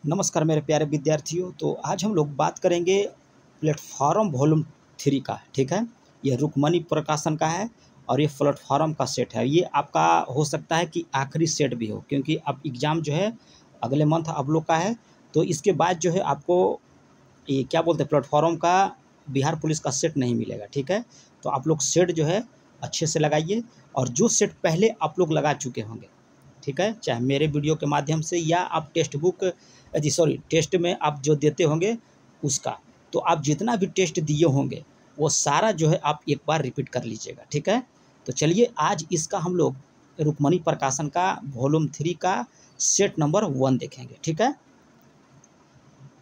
नमस्कार मेरे प्यारे विद्यार्थियों। तो आज हम लोग बात करेंगे प्लेटफॉर्म वॉल्यूम 3 का। ठीक है, ये रुक्मणी प्रकाशन का है और ये प्लेटफॉर्म का सेट है। ये आपका हो सकता है कि आखिरी सेट भी हो, क्योंकि अब एग्ज़ाम जो है अगले मंथ आप लोग का है। तो इसके बाद जो है आपको ये क्या बोलते हैं, प्लेटफॉर्म का बिहार पुलिस का सेट नहीं मिलेगा। ठीक है, तो आप लोग सेट जो है अच्छे से लगाइए, और जो सेट पहले आप लोग लगा चुके होंगे, ठीक है, चाहे मेरे वीडियो के माध्यम से या आप टेस्ट में आप जो देते होंगे उसका, तो आप जितना भी टेस्ट दिए होंगे वो सारा जो है आप एक बार रिपीट कर लीजिएगा। ठीक है, तो चलिए आज इसका हम लोग रुक्मणी प्रकाशन का वॉल्यूम 3 का सेट नंबर 1 देखेंगे। ठीक है,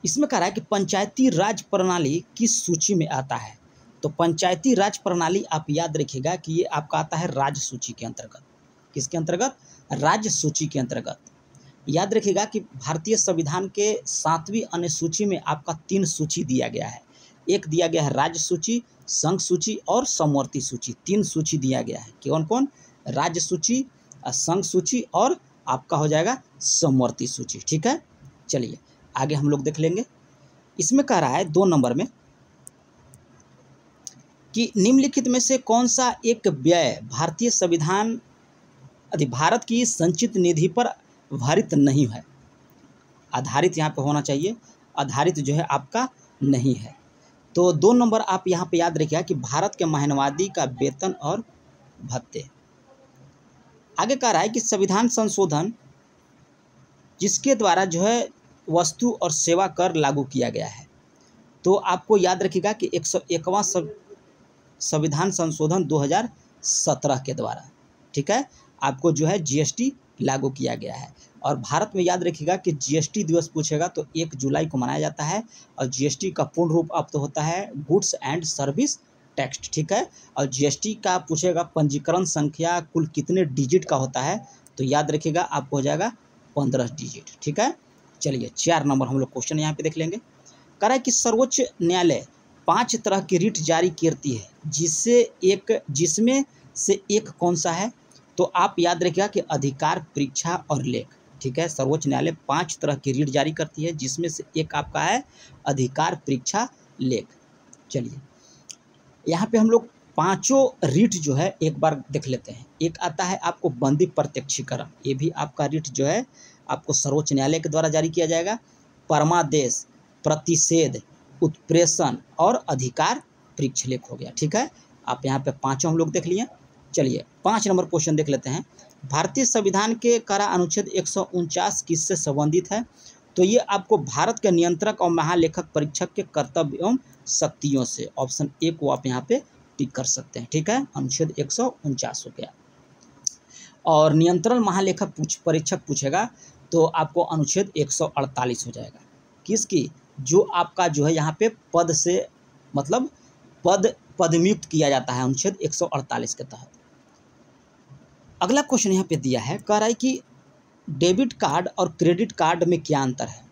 इसमें कह रहा है कि पंचायती राज प्रणाली किस सूची में आता है। तो पंचायती राज प्रणाली आप याद रखिएगा कि ये आपका आता है राज्य सूची के अंतर्गत। किसके अंतर्गत? राज्य सूची के अंतर्गत। याद रखिएगा कि भारतीय संविधान के 7वीं अनुसूची में आपका 3 सूची दिया गया है। एक दिया गया है राज्य सूची, संघ सूची और समवर्ती सूची। 3 सूची दिया गया है। कौन कौन? राज्य सूची, संघ सूची और आपका हो जाएगा समवर्ती सूची। ठीक है, चलिए आगे हम लोग देख लेंगे। इसमें कह रहा है 2 नंबर में कि निम्नलिखित में से कौन सा एक व्यय भारतीय संविधान भारत की संचित निधि पर आधारित नहीं है। आधारित यहाँ पे होना चाहिए, आधारित जो है आपका नहीं है। तो 2 नंबर आप यहाँ पे याद रखिएगा कि भारत के महानवादी का वेतन और भत्ते। आगे कह रहा है कि संविधान संशोधन जिसके द्वारा जो है वस्तु और सेवा कर लागू किया गया है। तो आपको याद रखिएगा कि 101वां संविधान संशोधन 2017 के द्वारा, ठीक है, आपको जो है जीएसटी लागू किया गया है। और भारत में याद रखिएगा कि जीएसटी दिवस पूछेगा तो 1 जुलाई को मनाया जाता है। और जीएसटी का पूर्ण रूप अब तो होता है गुड्स एंड सर्विस टैक्स। ठीक है, और जीएसटी का पूछेगा पंजीकरण संख्या कुल कितने डिजिट का होता है, तो याद रखिएगा आपको हो जाएगा 15 डिजिट। ठीक है, चलिए 4 नंबर हम लोग क्वेश्चन यहाँ पे देख लेंगे। कह रहा है कि सर्वोच्च न्यायालय 5 तरह की रिट जारी करती है, जिसमें से एक कौन सा है। तो आप याद रखिएगा कि अधिकार, परीक्षा और लेख। ठीक है, सर्वोच्च न्यायालय 5 तरह की रिट जारी करती है, जिसमें से एक आपका है अधिकार, परीक्षा, लेख। चलिए यहाँ पे हम लोग 5 रिट जो है एक बार देख लेते हैं। एक आता है आपको बंदी प्रत्यक्षीकरण, ये भी आपका रिट जो है आपको सर्वोच्च न्यायालय के द्वारा जारी किया जाएगा। परमादेश, प्रतिषेध, उत्प्रेषण और अधिकार परीक्षा लेख हो गया। ठीक है, आप यहाँ पे 5 हम लोग देख लिए। चलिए 5 नंबर क्वेश्चन देख लेते हैं। भारतीय संविधान के कारा अनुच्छेद 149 किससे संबंधित है। तो ये आपको भारत के नियंत्रक और महालेखक परीक्षक के कर्तव्य एवं शक्तियों से। ऑप्शन ए को आप यहाँ पे टिक कर सकते हैं। ठीक है, अनुच्छेद 149 हो गया। और नियंत्रण महालेखक परीक्षक पूछेगा तो आपको अनुच्छेद 148 हो जाएगा। किसकी? जो आपका जो है यहाँ पे पद से मतलब पदम्युक्त किया जाता है अनुच्छेद 148 के तहत। अगला क्वेश्चन यहाँ पे दिया है, कह रहा है कि डेबिट कार्ड और क्रेडिट कार्ड में क्या अंतर है।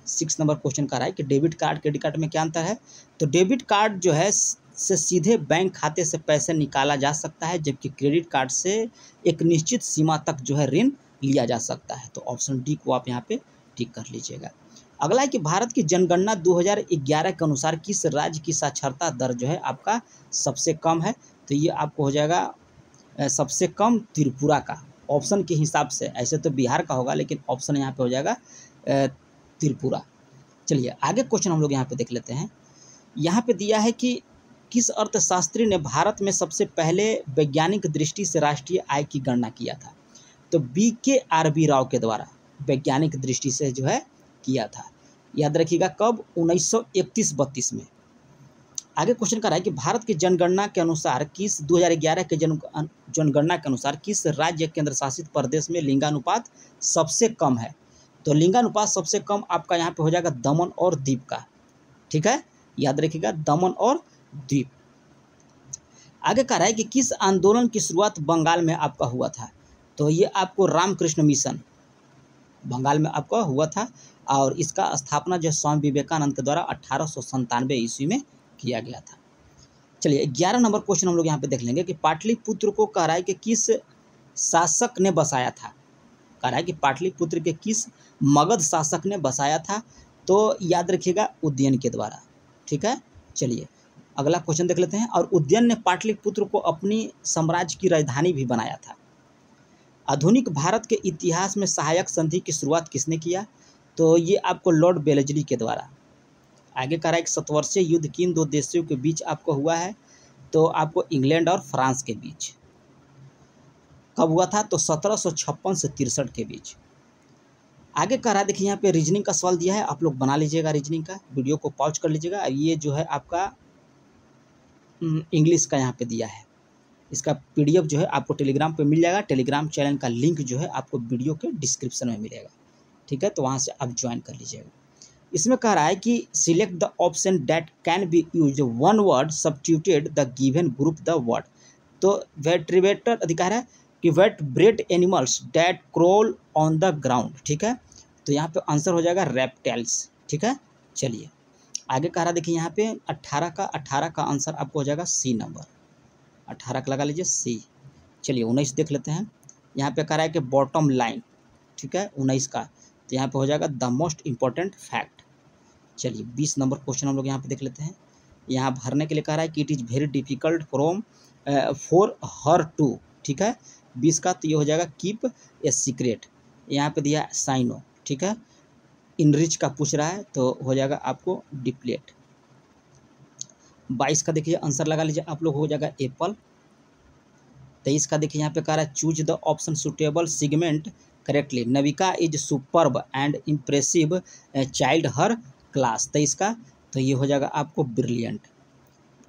6 नंबर क्वेश्चन कह रहा है कि डेबिट कार्ड क्रेडिट कार्ड में क्या अंतर है। तो डेबिट कार्ड जो है से सीधे बैंक खाते से पैसे निकाला जा सकता है, जबकि क्रेडिट कार्ड से एक निश्चित सीमा तक जो है ऋण लिया जा सकता है। तो ऑप्शन डी को आप यहाँ पे टिक कर लीजिएगा। अगला है कि भारत की जनगणना 2011 के अनुसार किस राज्य की साक्षरता दर जो है आपका सबसे कम है। तो ये आपको हो जाएगा सबसे कम त्रिपुरा का। ऑप्शन के हिसाब से ऐसे तो बिहार का होगा, लेकिन ऑप्शन यहाँ पे हो जाएगा त्रिपुरा। चलिए आगे क्वेश्चन हम लोग यहाँ पे देख लेते हैं। यहाँ पे दिया है कि किस अर्थशास्त्री ने भारत में सबसे पहले वैज्ञानिक दृष्टि से राष्ट्रीय आय की गणना किया था। तो BKRB राव के द्वारा वैज्ञानिक दृष्टि से जो है किया था। याद रखिएगा कब? 1931-32 में। आगे क्वेश्चन कर रहा है कि भारत की जनगणना के अनुसार 2011 के जनगणना के अनुसार किस राज्य केंद्र शासित प्रदेश में लिंगानुपात सबसे कम है। तो लिंगानुपात सबसे कम आपका यहाँ पे हो जाएगा दमन और दीव का। ठीक है, याद रखिएगा दमन और दीव। आगे कह रहा है कि किस आंदोलन की शुरुआत बंगाल में आपका हुआ था। तो ये आपको रामकृष्ण मिशन बंगाल में आपका हुआ था, और इसका स्थापना जो स्वामी विवेकानंद के द्वारा 1897 ईस्वी में किया गया था। चलिए 11 नंबर क्वेश्चन हम लोग यहाँ पे देख लेंगे कि पाटलिपुत्र को कह रहा है कि किस शासक ने बसाया था। कह रहा है कि पाटलिपुत्र के किस मगध शासक ने बसाया था, तो याद रखिएगा उदयन के द्वारा। ठीक है, चलिए अगला क्वेश्चन देख लेते हैं। और उदयन ने पाटलिपुत्र को अपनी साम्राज्य की राजधानी भी बनाया था। आधुनिक भारत के इतिहास में सहायक संधि की शुरुआत किसने किया, तो ये आपको लॉर्ड वेलेस्ली के द्वारा। आगे कह रहा है कि शतवर्षीय युद्ध किन दो देशों के बीच आपको हुआ है, तो आपको इंग्लैंड और फ्रांस के बीच। कब हुआ था, तो 1756 से 63 के बीच। आगे कह रहा है देखिए यहाँ पे रीजनिंग का सवाल दिया है, आप लोग बना लीजिएगा रीजनिंग का, वीडियो को पॉज कर लीजिएगा। ये जो है आपका इंग्लिश का यहाँ पे दिया है, इसका पीडीएफ जो है आपको टेलीग्राम पे मिल जाएगा। टेलीग्राम चैनल का लिंक जो है आपको वीडियो के डिस्क्रिप्शन में मिलेगा। ठीक है, तो वहाँ से आप ज्वाइन कर लीजिएगा। इसमें कह रहा है कि select the option that can be use one word substituted the given group the word. तो वेट्रिवेटर अधिकार है कि vertebrate animals that crawl on the ground. ठीक है, तो यहाँ पे आंसर हो जाएगा रेप्टाइल्स। ठीक है, चलिए आगे कह रहा देखिए यहाँ पे 18 का आंसर आपको हो जाएगा सी नंबर, 18 का लगा लीजिए सी। चलिए 19 देख लेते हैं। यहाँ पे कह रहा है कि बॉटम लाइन। ठीक है, 19 का, तो यहाँ पे हो जाएगा द मोस्ट इम्पॉर्टेंट फैक्ट। चलिए 20 नंबर क्वेश्चन हम लोग यहाँ पे देख लेते हैं। यहाँ भरने के लिए कह रहा है कि it is very difficult for her to. ठीक है, 20 का, तो ये हो जाएगा कीप ए सीक्रेट। यहाँ पे दिया साइनो। ठीक है, इनरिच का पूछ रहा है, तो हो जाएगा आपको डिप्लेट। 22 का देखिए आंसर लगा लीजिए आप लोग, हो जाएगा एप्पल। 23 का देखिए यहाँ पे कह रहा है choose the option suitable segment correctly. Navika is superb and impressive child her class. 23 का, तो ये हो जाएगा आपको ब्रिलियंट।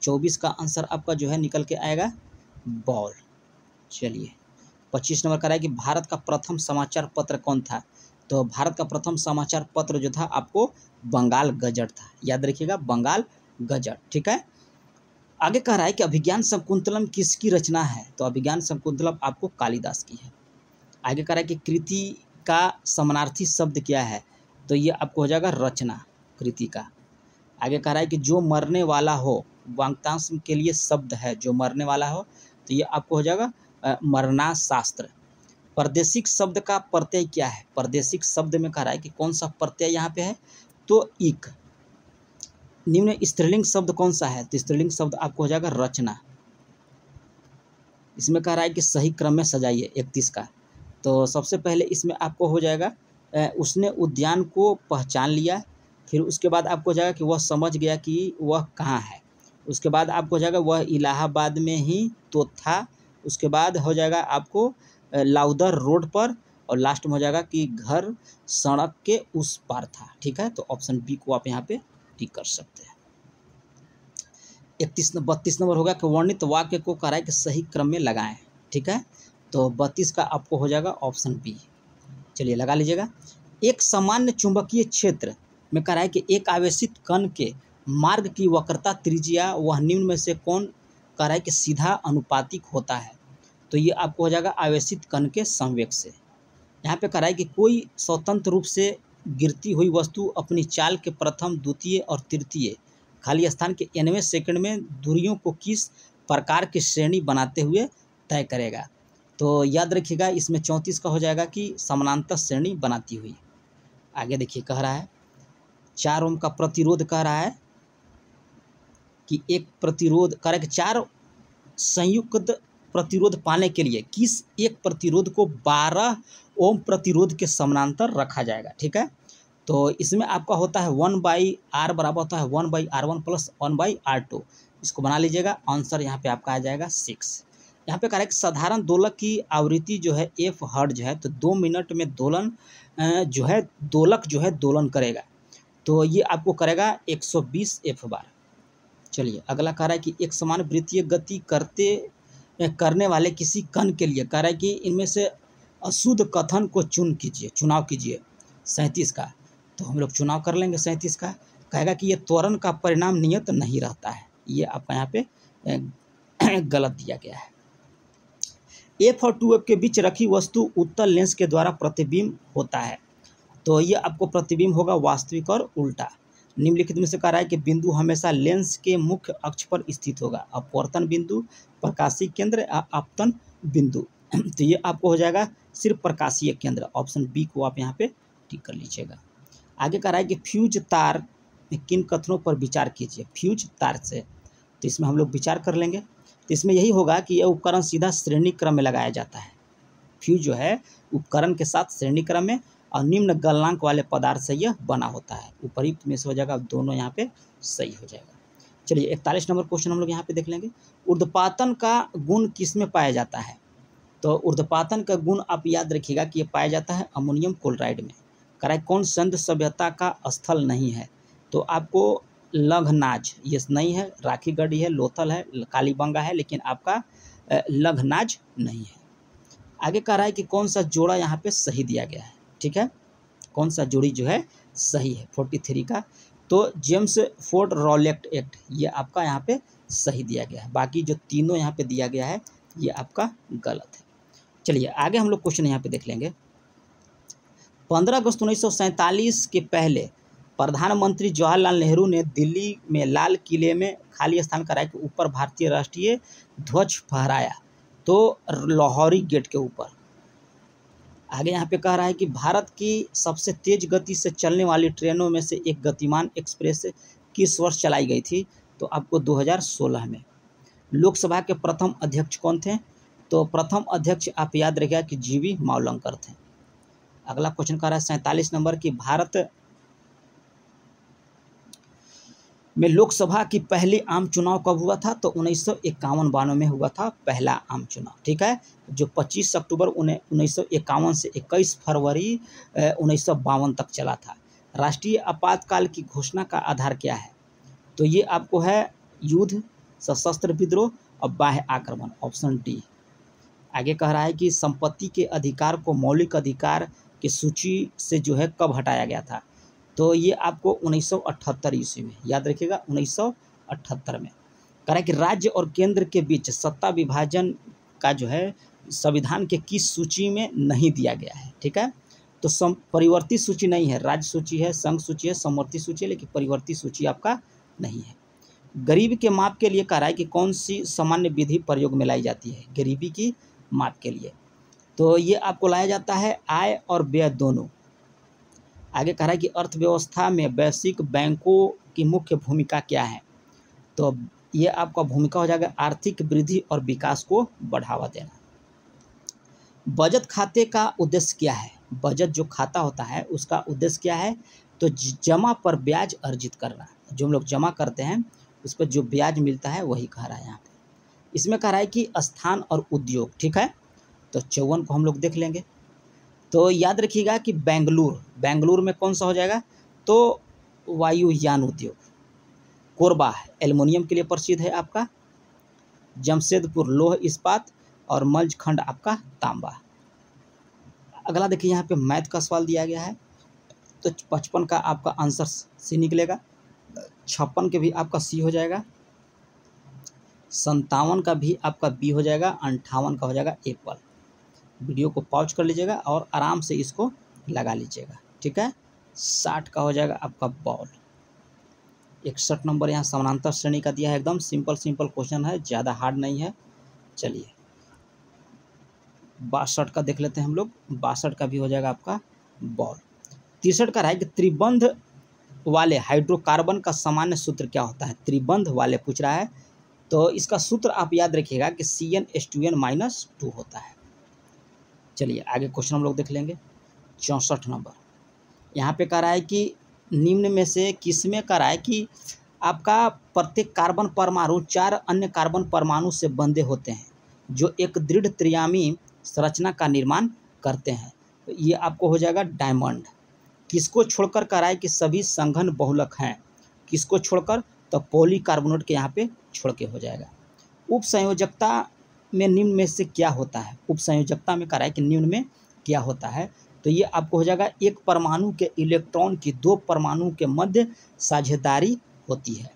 24 का आंसर आपका जो है निकल के आएगा बॉल। चलिए 25 नंबर कह रहा है कि भारत का प्रथम समाचार पत्र कौन था, तो भारत का प्रथम समाचार पत्र जो था आपको बंगाल गजट था। याद रखिएगा बंगाल गजट। ठीक है, आगे कह रहा है कि अभिज्ञान शकुंतलम किसकी रचना है, तो अभिज्ञान शकुंतलम आपको कालिदास की है। आगे कह रहा है कि कृति का समानार्थी शब्द क्या है, तो ये आपको हो जाएगा रचना कृति का। आगे कह रहा है कि जो मरने वाला हो, वाक्यांश के लिए शब्द है जो मरने वाला हो, तो ये आपको हो जाएगा मरना शास्त्र। प्रादेशिक शब्द का प्रत्यय क्या है, प्रादेशिक शब्द में कह रहा है कि कौन सा प्रत्यय यहाँ पे है, तो इक। निम्न स्त्रीलिंग शब्द कौन सा है, तो स्त्रीलिंग शब्द आपको हो जाएगा रचना। इसमें कह रहा है कि सही क्रम में सजाइए 31 का, तो सबसे पहले इसमें आपको हो जाएगा उसने उद्यान को पहचान लिया, फिर उसके बाद आपको हो जाएगा कि वह समझ गया कि वह कहाँ है, उसके बाद आपको हो जाएगा वह इलाहाबाद में ही तो था, उसके बाद हो जाएगा आपको लाउदर रोड पर, और लास्ट में हो जाएगा कि घर सड़क के उस पार था। ठीक है, तो ऑप्शन बी को आप यहाँ पे टिक कर सकते हैं। 32 नंबर होगा कि वर्णित वाक्य को कह रहा है कि सही क्रम में लगाएं। ठीक है, तो 32 का आपको हो जाएगा ऑप्शन बी। चलिए लगा लीजिएगा। एक सामान्य चुंबकीय क्षेत्र में कह रहा है कि एक आवेशित कण के मार्ग की वक्रता त्रिज्या वह निम्न में से कौन कह रहा है कि सीधा अनुपातिक होता है, तो ये आपको हो जाएगा आवेशित कण के संवेग से। यहाँ पे कह रहा है कि कोई स्वतंत्र रूप से गिरती हुई वस्तु अपनी चाल के प्रथम, द्वितीय और तृतीय खाली स्थान के nवें सेकंड में दूरियों को किस प्रकार की श्रेणी बनाते हुए तय करेगा, तो याद रखिएगा इसमें 34 का हो जाएगा कि समानांतर श्रेणी बनाती हुई। आगे देखिए कह रहा है 4 ओम का प्रतिरोध कह रहा है कि एक प्रतिरोध कह रहा है कि 4 संयुक्त प्रतिरोध पाने के लिए किस एक प्रतिरोध को 12 ओम प्रतिरोध के समानांतर रखा जाएगा। ठीक है, तो इसमें आपका होता है 1/R बराबर होता है 1/R1 प्लस 1/R2। इसको बना लीजिएगा, आंसर यहाँ पे आपका आ जाएगा 6। यहाँ पे कह रहा है कि साधारण दोलक की आवृत्ति जो है f हर्ट्ज है, तो 2 मिनट में दोलन जो है दोलक जो है दोलन करेगा, तो ये आपको करेगा 120 f बार। चलिए अगला कह रहा है कि एक समान वृत्तीय गति करने वाले किसी कण के लिए कह रहा है कि इनमें से अशुद्ध कथन को चुनाव कीजिए। 37 का, तो हम लोग चुनाव कर लेंगे 37 का। कहेगा कि ये त्वरण का परिणाम नियत नहीं रहता है, ये आपका यहाँ पे गलत दिया गया है। f और 2f के बीच रखी वस्तु उत्तल लेंस के द्वारा प्रतिबिंब होता है, तो ये आपको प्रतिबिंब होगा वास्तविक और उल्टा। निम्नलिखित में से कह रहा है कि बिंदु हमेशा लेंस के मुख्य अक्ष पर स्थित होगा, अपवर्तन बिंदु, प्रकाशीय केंद्र या आपतन बिंदु। तो ये आपको हो जाएगा सिर्फ प्रकाशीय केंद्र, ऑप्शन बी को आप यहाँ पे टिक कर लीजिएगा। आगे कह रहा है कि फ्यूज तार में किन कथनों पर विचार कीजिए। फ्यूज तार से तो इसमें हम लोग विचार कर लेंगे, तो इसमें यही होगा कि यह उपकरण सीधा श्रेणी क्रम में लगाया जाता है। फ्यूज जो है उपकरण के साथ श्रेणी क्रम में और निम्न गलनांक वाले पदार्थ से यह बना होता है। उपयुक्त में से हो जाएगा, दोनों यहाँ पे सही हो जाएगा। चलिए 41 नंबर क्वेश्चन हम लोग यहाँ पे देख लेंगे। ऊर्ध्वपातन का गुण किस में पाया जाता है। तो ऊर्ध्वपातन का गुण आप याद रखिएगा कि ये पाया जाता है अमोनियम क्लोराइड में। कराए कौन सिंधु सभ्यता का स्थल नहीं है। तो आपको लघनाज ये नहीं है, राखीगढ़ है, लोथल है, कालीबंगा है, लेकिन आपका लघनाज नहीं है। आगे कह रहा है कि कौन सा जोड़ा यहाँ पे सही दिया गया है। ठीक है, कौन सा जोड़ी जो है सही है 43 का। तो जेम्स फोर्ड रॉलेट एक्ट ये आपका यहाँ पे सही दिया गया है। बाकी जो तीनों यहाँ पे दिया गया है ये आपका गलत है। चलिए आगे हम लोग क्वेश्चन यहाँ पे देख लेंगे। 15 अगस्त 1947 के पहले प्रधानमंत्री जवाहरलाल नेहरू ने दिल्ली में लाल किले में खाली स्थान कराया के ऊपर भारतीय राष्ट्रीय ध्वज फहराया। तो लाहौरी गेट के ऊपर। आगे यहाँ पे कह रहा है कि भारत की सबसे तेज गति से चलने वाली ट्रेनों में से एक गतिमान एक्सप्रेस किस वर्ष चलाई गई थी। तो आपको 2016 में। लोकसभा के प्रथम अध्यक्ष कौन थे। तो प्रथम अध्यक्ष आप याद रखिएगा कि जीवी मावलंकर थे। अगला क्वेश्चन कह रहा है 47 नंबर की भारत में लोकसभा की पहली आम चुनाव कब हुआ था। तो 1951-52 में हुआ था पहला आम चुनाव। ठीक है, जो 25 अक्टूबर 1951 से 21 फरवरी 1952 तक चला था। राष्ट्रीय आपातकाल की घोषणा का आधार क्या है। तो ये आपको है युद्ध, सशस्त्र विद्रोह और बाह्य आक्रमण, ऑप्शन डी। आगे कह रहा है कि संपत्ति के अधिकार को मौलिक अधिकार की सूची से जो है कब हटाया गया था। तो ये आपको 1978 ईस्वी में, याद रखिएगा 1978 में। कह रहा है कि राज्य और केंद्र के बीच सत्ता विभाजन का जो है संविधान के किस सूची में नहीं दिया गया है। ठीक है, तो परिवर्तित सूची नहीं है, राज्य सूची है, संघ सूची है, समवर्ती सूची है, लेकिन परिवर्तित सूची आपका नहीं है। गरीबी के माप के लिए कह रहा है कि कौन सी सामान्य विधि प्रयोग में लाई जाती है गरीबी की माप के लिए। तो ये आपको लाया जाता है आय और व्यय दोनों। आगे कह रहा है कि अर्थव्यवस्था में वैश्विक बैंकों की मुख्य भूमिका क्या है। तो ये आपका भूमिका हो जाएगा आर्थिक वृद्धि और विकास को बढ़ावा देना। बचत खाते का उद्देश्य क्या है। बचत जो खाता होता है उसका उद्देश्य क्या है। तो जमा पर ब्याज अर्जित करना, जो हम लोग जमा करते हैं उस पर जो ब्याज मिलता है वही कह रहा है यहाँ पे। इसमें कह रहा है कि स्थान और उद्योग। ठीक है, तो 54 को हम लोग देख लेंगे। तो याद रखिएगा कि बेंगलुरु में कौन सा हो जाएगा। तो वायुयान उद्योग। कोरबा एल्युमिनियम के लिए प्रसिद्ध है आपका। जमशेदपुर लौह इस्पात और मलखंड आपका तांबा। अगला देखिए यहाँ पे मैथ का सवाल दिया गया है। तो 55 का आपका आंसर सी निकलेगा, 56 के भी आपका सी हो जाएगा, 57 का भी आपका बी हो जाएगा, 58 का हो जाएगा एप्पल। वीडियो को पॉज कर लीजिएगा और आराम से इसको लगा लीजिएगा। ठीक है, 60 का हो जाएगा आपका बॉल। 61 नंबर यहाँ समानांतर श्रेणी का दिया है। एकदम सिंपल क्वेश्चन है, ज़्यादा हार्ड नहीं है। चलिए 62 का देख लेते हैं हम लोग। 62 का भी हो जाएगा आपका बॉल। 63 का है कि त्रिबंध वाले हाइड्रोकार्बन का सामान्य सूत्र क्या होता है। त्रिबंध वाले पूछ रहा है, तो इसका सूत्र आप याद रखिएगा कि CnH2n-2 होता है। चलिए आगे क्वेश्चन हम लोग देख लेंगे। 64 नंबर यहाँ पे कह रहा है कि निम्न में से किसमें कह रहा है कि आपका प्रत्येक कार्बन परमाणु 4 अन्य कार्बन परमाणु से बंधे होते हैं जो एक दृढ़ त्रियामी संरचना का निर्माण करते हैं। तो ये आपको हो जाएगा डायमंड। किसको छोड़कर कह रहा है कि सभी संघन बहुलक हैं। किसको छोड़कर, तो पॉलीकार्बोनेट के यहाँ पे छोड़ के हो जाएगा। उपसंयोजकता में निम्न में से क्या होता है। उपसंयोजकता में कह रहा है कि निम्न में क्या होता है। तो ये आपको हो जाएगा एक परमाणु के इलेक्ट्रॉन की 2 परमाणु के मध्य साझेदारी होती है।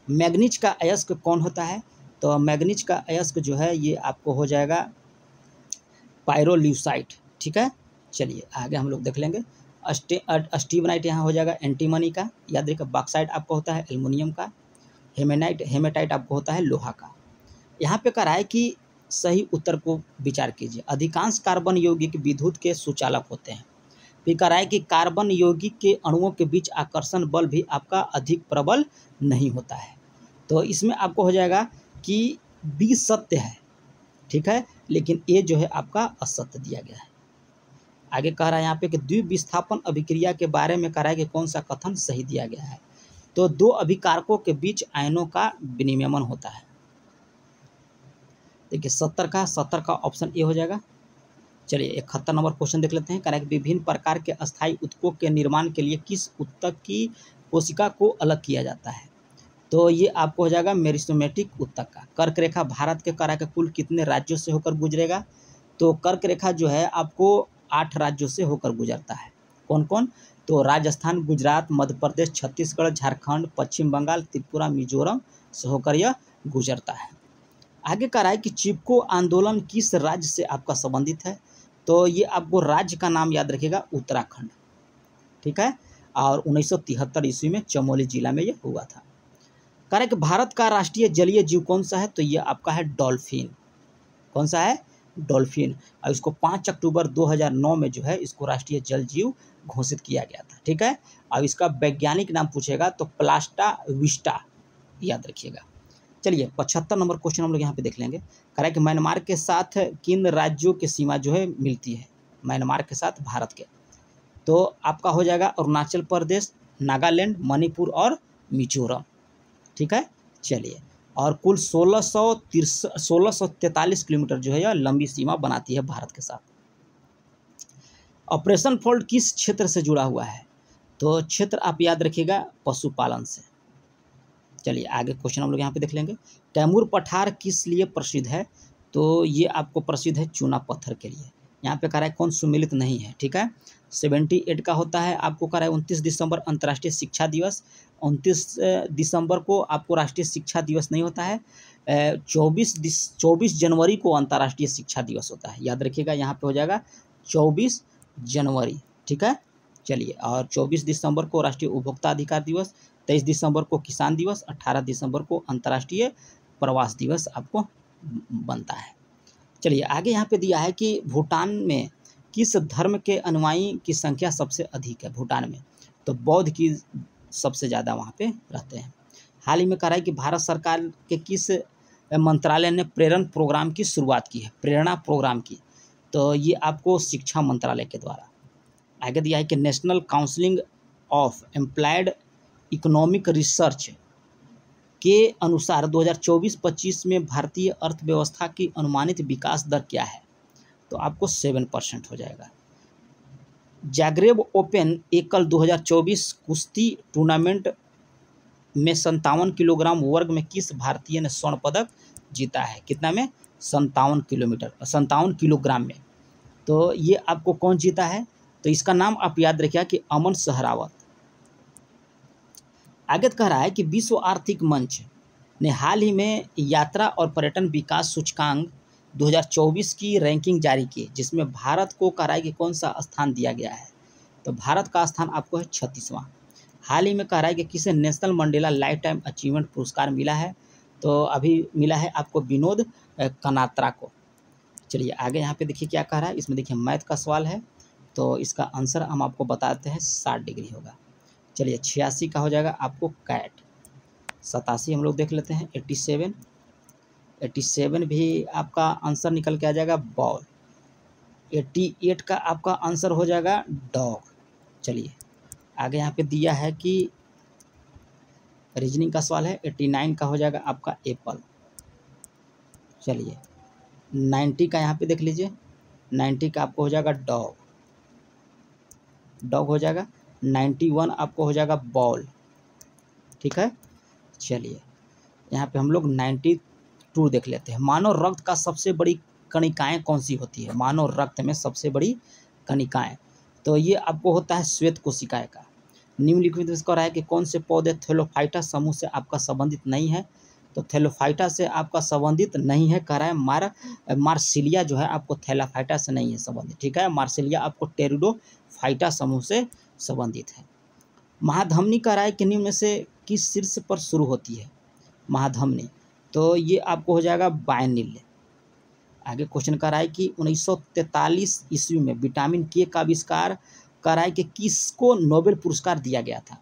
मैग्नीज का अयस्क कौन होता है। तो मैग्नीज का अयस्क जो है ये आपको हो जाएगा पायरोल्यूसाइड। ठीक है, चलिए आगे हम लोग देख लेंगे। स्टीवनाइट यहाँ हो जाएगा एंटीमनी का। याद रखिए बॉक्साइट आपको होता है एल्युमिनियम का। हेमेटाइट आपको होता है लोहा का। यहाँ पे कह रहा है कि सही उत्तर को विचार कीजिए। अधिकांश कार्बन यौगिक विद्युत के सुचालक होते हैं। फिर कह रहा है कि कार्बन यौगिक के अणुओं के बीच आकर्षण बल भी आपका अधिक प्रबल नहीं होता है। तो इसमें आपको हो जाएगा कि बी सत्य है, ठीक है, लेकिन ए जो है आपका असत्य दिया गया है। आगे कह रहा है यहाँ पे कि द्विविस्थापन अभिक्रिया के बारे में कह रहा है कि कौन सा कथन सही दिया गया है। तो दो अभिकारकों के बीच आयनों का विनिमयन होता है। देखिए 70 का ऑप्शन ए हो जाएगा। चलिए 71 नंबर क्वेश्चन देख लेते हैं। कह रहा है कि विभिन्न प्रकार के अस्थायी ऊतकों के निर्माण के लिए किस ऊतक की कोशिका को अलग किया जाता है। तो ये आपको हो जाएगा मेरिस्टेमेटिक ऊतक का। कर्क रेखा भारत के करा के कुल कितने राज्यों से होकर गुजरेगा। तो कर्क रेखा जो है आपको 8 राज्यों से होकर गुजरता है। कौन कौन। तो राजस्थान, गुजरात, मध्य प्रदेश, छत्तीसगढ़, झारखंड, पश्चिम बंगाल, त्रिपुरा, मिजोरम से होकर यह गुजरता है। आगे कह रहा है कि चिपको आंदोलन किस राज्य से आपका संबंधित है। तो ये आपको राज्य का नाम याद रखिएगा, उत्तराखंड, ठीक है। और 1973 ईस्वी में चमोली जिला में यह हुआ था। कह रहा है कि भारत का राष्ट्रीय जलीय जीव कौन सा है। तो ये आपका है डॉल्फिन। कौन सा है, डॉल्फिन। और इसको 5 अक्टूबर 2009 में जो है इसको राष्ट्रीय जल जीव घोषित किया गया था, ठीक है। और इसका वैज्ञानिक नाम पूछेगा तो प्लास्टा विस्टा याद रखिएगा। चलिए 75 नंबर क्वेश्चन हम लोग यहाँ पे देख लेंगे। कह रहा है कि म्यांमार के साथ किन राज्यों की सीमा जो है मिलती है। म्यांमार के साथ भारत के। तो आपका हो जाएगा अरुणाचल प्रदेश, नागालैंड, मणिपुर और मिजोरम, ठीक है। चलिए और कुल 1643 किलोमीटर जो है यह लंबी सीमा बनाती है भारत के साथ। ऑपरेशन फोल्ड किस क्षेत्र से जुड़ा हुआ है। तो क्षेत्र आप याद रखिएगा पशुपालन से। चलिए आगे क्वेश्चन हम लोग यहाँ पे देख लेंगे। कैमूर पठार किस लिए प्रसिद्ध है। तो ये आपको प्रसिद्ध है चूना पत्थर के लिए। यहाँ पे कह रहा है कौन सुमिलित नहीं है, ठीक है। 78 का होता है आपको कह रहा है 29 दिसंबर अंतर्राष्ट्रीय शिक्षा दिवस। 29 दिसंबर को आपको राष्ट्रीय शिक्षा दिवस नहीं होता है। 24 जनवरी को अंतर्राष्ट्रीय शिक्षा दिवस होता है, याद रखिएगा। यहाँ पे हो जाएगा 24 जनवरी, ठीक है। चलिए और 24 दिसंबर को राष्ट्रीय उपभोक्ता अधिकार दिवस, 23 दिसंबर को किसान दिवस, 18 दिसंबर को अंतर्राष्ट्रीय प्रवास दिवस आपको बनता है। चलिए आगे यहाँ पे दिया है कि भूटान में किस धर्म के अनुयायी की संख्या सबसे अधिक है। भूटान में तो बौद्ध की सबसे ज़्यादा वहाँ पे रहते हैं। हाल ही में कह रहा है कि भारत सरकार के किस मंत्रालय ने प्रेरण प्रोग्राम की शुरुआत की है, प्रेरणा प्रोग्राम की। तो ये आपको शिक्षा मंत्रालय के द्वारा। आगे दिया है कि national council of employed economic research के अनुसार 2024-25 में भारतीय अर्थव्यवस्था की अनुमानित विकास दर क्या है। तो आपको 7% हो जाएगा। जाग्रेब ओपन एकल 2024 कुश्ती टूर्नामेंट में 57 किलोग्राम वर्ग में किस भारतीय ने स्वर्ण पदक जीता है। कितना में, 57 किलोग्राम में। तो ये आपको कौन जीता है। तो इसका नाम आप याद रखिए कि अमन सहरावत। आगे कह रहा है कि विश्व आर्थिक मंच ने हाल ही में यात्रा और पर्यटन विकास सूचकांक 2024 की रैंकिंग जारी की, जिसमें भारत को कह रहा है कि कौन सा स्थान दिया गया है। तो भारत का स्थान आपको है 36वां। हाल ही में कह रहा है कि किसे national Mandela life time achievement पुरस्कार मिला है। तो अभी मिला है आपको विनोद कनात्रा को। चलिए आगे यहाँ पे देखिए क्या कह रहा है। इसमें देखिए मैथ का सवाल है, तो इसका आंसर हम आपको बताते हैं 60 डिग्री होगा। चलिए 86 का हो जाएगा आपको कैट। 87 हम लोग देख लेते हैं। 87 भी आपका आंसर निकल के आ जाएगा बॉल। 88 का आपका आंसर हो जाएगा डॉग। चलिए आगे यहाँ पे दिया है कि रीजनिंग का सवाल है। 89 का हो जाएगा आपका एप्पल। चलिए 90 का यहाँ पे देख लीजिए। 90 का आपको हो जाएगा डॉग, डॉग हो जाएगा। 91 आपको हो जाएगा बॉल, ठीक है। चलिए यहाँ पे हम लोग 92 देख लेते हैं। मानव रक्त का सबसे बड़ी कणिकाएं कौन सी होती है। मानव रक्त में सबसे बड़ी कणिकाएं, तो ये आपको होता है श्वेत कोशिकाएं का। निम्नलिखित में कह रहा है कि कौन से पौधे थैलोफाइटा समूह से आपका संबंधित नहीं है। तो थैलोफाइटा से आपका संबंधित नहीं है कह रहा है। मार्सिलिया जो है आपको थैलाफाइटा से नहीं है संबंधित, ठीक है। मार्सिलिया आपको टेरिडोफाइटा समूह से संबंधित है। महाधमनी कह रहा है कि निम्न में से किस शीर्ष पर शुरू होती है। महाधमनी, तो ये आपको हो जाएगा बायनिल। आगे क्वेश्चन कर रहा है कि 1943 ईस्वी में विटामिन के का आविष्कार कर रहा है कि किसको नोबेल पुरस्कार दिया गया था।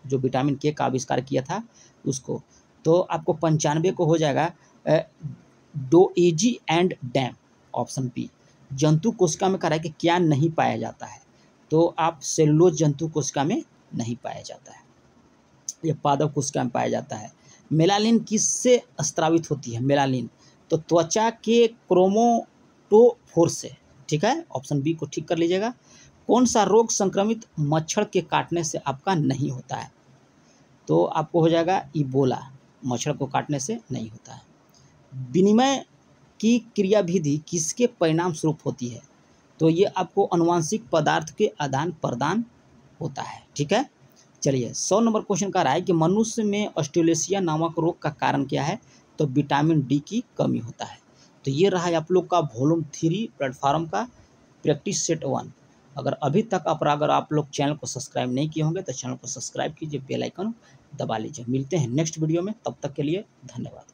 जो विटामिन के का आविष्कार किया था उसको। तो आपको 95 को हो जाएगा डोएजी एंड डैम, ऑप्शन बी। जंतु कोशिका में कह रहा है कि क्या नहीं पाया जाता है, तो आप सेलुलोज जंतु कोशिका में नहीं पाया जाता है, यह पादप कोशिका में पाया जाता है। मेलानिन किससे स्रावित होती है, मेलानिन तो त्वचा के क्रोमेटोफोर से, ठीक है, ऑप्शन बी को ठीक कर लीजिएगा। कौन सा रोग संक्रमित मच्छर के काटने से आपका नहीं होता है, तो आपको हो जाएगा इबोला, मच्छर को काटने से नहीं होता है। विनिमय की क्रियाविधि किसके परिणाम स्वरूप होती है, तो ये आपको आनुवांशिक पदार्थ के आदान प्रदान होता है, ठीक है। चलिए 100 नंबर क्वेश्चन का रहा है कि मनुष्य में ऑस्ट्रेलेशिया नामक रोग का कारण क्या है, तो विटामिन डी की कमी होता है। तो ये रहा है आप लोग का वॉल्यूम 3 प्लेटफॉर्म का प्रैक्टिस सेट 1। अगर अभी तक अगर आप लोग चैनल को सब्सक्राइब नहीं किए होंगे तो चैनल को सब्सक्राइब कीजिए, बेल आइकन दबा लीजिए। मिलते हैं नेक्स्ट वीडियो में, तब तक के लिए धन्यवाद।